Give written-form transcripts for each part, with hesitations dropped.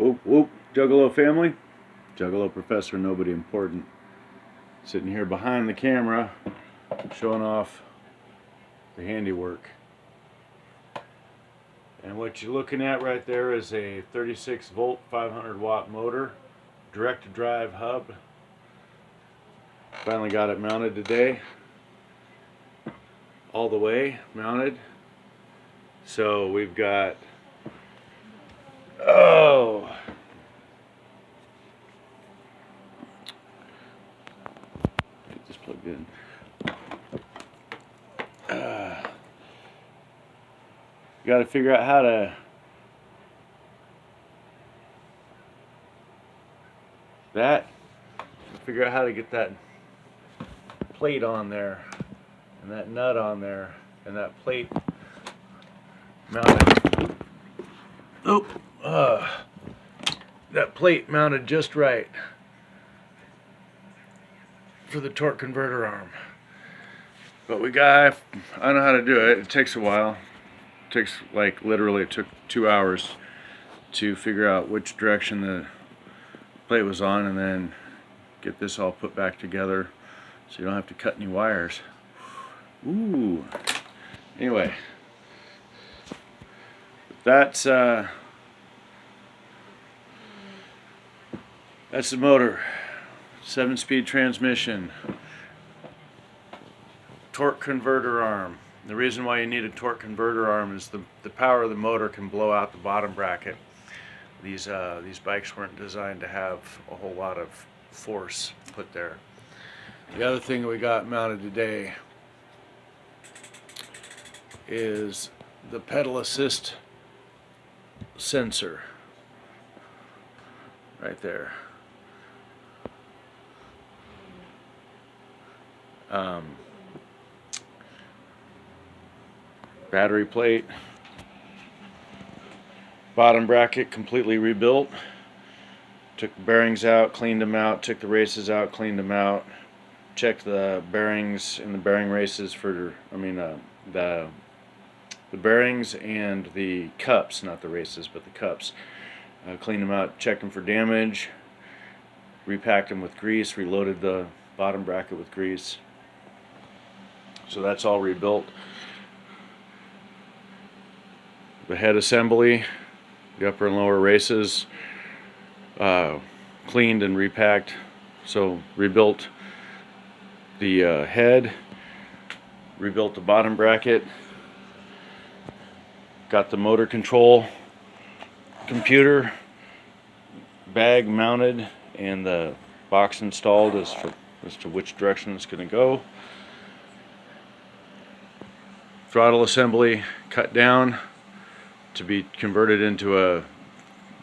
Whoop whoop, Juggalo family. Juggalo professor, nobody important. Sitting here behind the camera, showing off the handiwork. And what you're looking at right there is a 36 volt 500 watt motor, direct to drive hub. Finally got it mounted today, all the way mounted. So we've got, get this plugged in. You got to figure out how to figure out how to get that plate on there and that nut on there and that plate mounted. That plate mounted just right for the torque converter arm. But I know how to do it. It takes a while. It takes, like, literally it took 2 hours to figure out which direction the plate was on and then get this all put back together so you don't have to cut any wires. Ooh. Anyway, that's the motor. 7-speed transmission. Torque converter arm. The reason why you need a torque converter arm is the power of the motor can blow out the bottom bracket. These bikes weren't designed to have a whole lot of force put there. The other thing we got mounted today is the pedal assist sensor right there. Battery plate, bottom bracket completely rebuilt. Took the bearings out, cleaned them out, took the races out, cleaned them out, checked the bearings and the bearing races for, the bearings and the cups, not the races, but the cups. Cleaned them out, checked them for damage, repacked them with grease, reloaded the bottom bracket with grease. So that's all rebuilt. The head assembly, the upper and lower races, cleaned and repacked. So rebuilt the head, rebuilt the bottom bracket, got the motor control computer bag mounted and the box installed as to which direction it's going to go. Throttle assembly cut down to be converted into a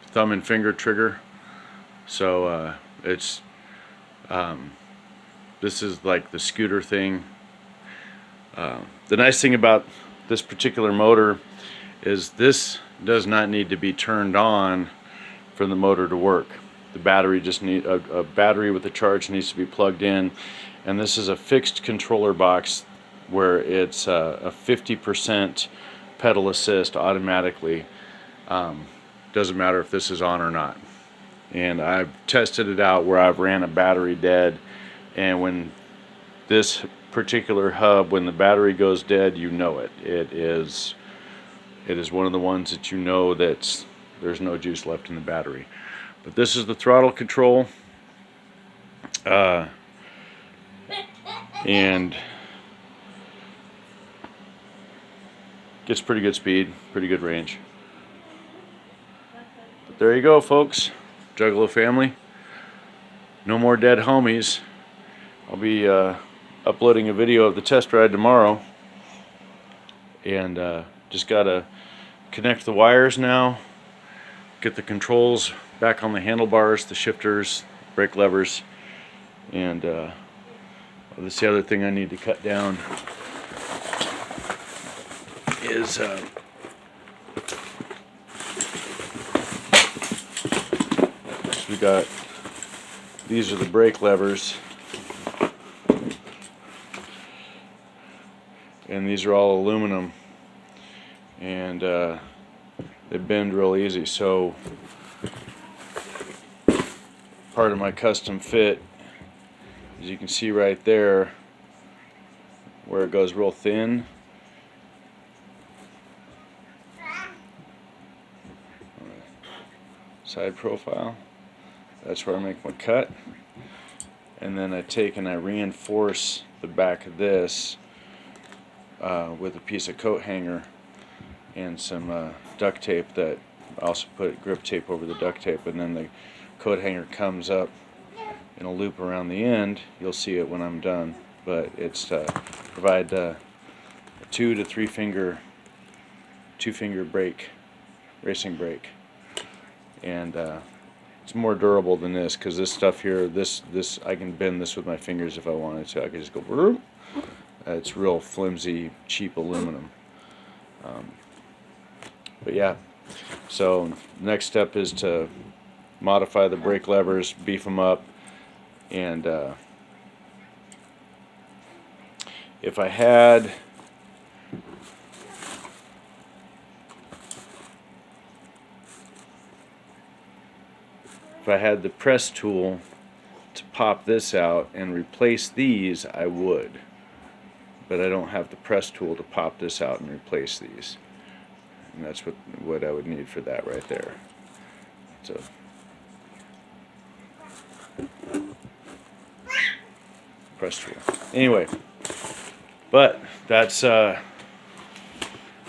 thumb and finger trigger. So this is like the scooter thing. The nice thing about this particular motor is this does not need to be turned on for the motor to work. The battery just a battery with a charge needs to be plugged in, and this is a fixed controller box where it's a 50% pedal assist automatically. Doesn't matter if this is on or not. And I've tested it out where I've ran a battery dead, and when this particular hub, when the battery goes dead, you know it. It is one of the ones that you know that there's no juice left in the battery. But this is the throttle control, and gets pretty good speed, pretty good range. But there you go, folks. Juggalo family. No more dead homies. I'll be uploading a video of the test ride tomorrow. And just gotta connect the wires now, get the controls back on the handlebars, the shifters, brake levers, and this is the other thing I need to cut down is we got, these are the brake levers, and these are all aluminum, and they bend real easy. So part of my custom fit. As you can see right there, where it goes real thin. Side profile. That's where I make my cut. And then I take and I reinforce the back of this with a piece of coat hanger and some duct tape. That I also put grip tape over the duct tape, and then the coat hanger comes up in a loop around the end. You'll see it when I'm done, but it's to provide a 2 to 3 finger, 2-finger brake, racing brake, and it's more durable than this, because this stuff here, this I can bend this with my fingers if I wanted to. I could just go whoop. It's real flimsy, cheap aluminum. But yeah, so next step is to modify the brake levers, beef them up, and if I had the press tool to pop this out and replace these, I would, but I don't have the press tool to pop this out and replace these, and that's what I would need for that right there. So press tool. Anyway, but that's the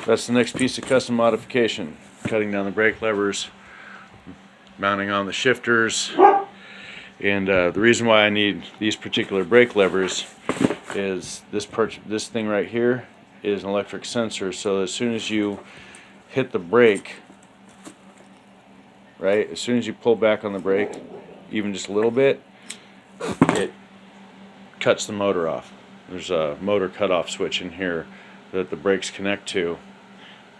next piece of custom modification: cutting down the brake levers, mounting on the shifters. And the reason why I need these particular brake levers is this thing right here is an electric sensor. So as soon as you hit the brake, right, as soon as you pull back on the brake, even just a little bit, it cuts the motor off. There's a motor cutoff switch in here that the brakes connect to,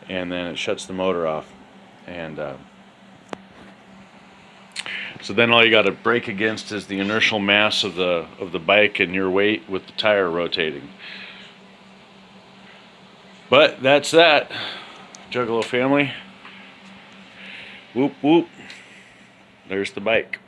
and then it shuts the motor off. And so then all you got to brake against is the inertial mass of the bike and your weight with the tire rotating. But that's that, Juggalo family. Whoop whoop. There's the bike.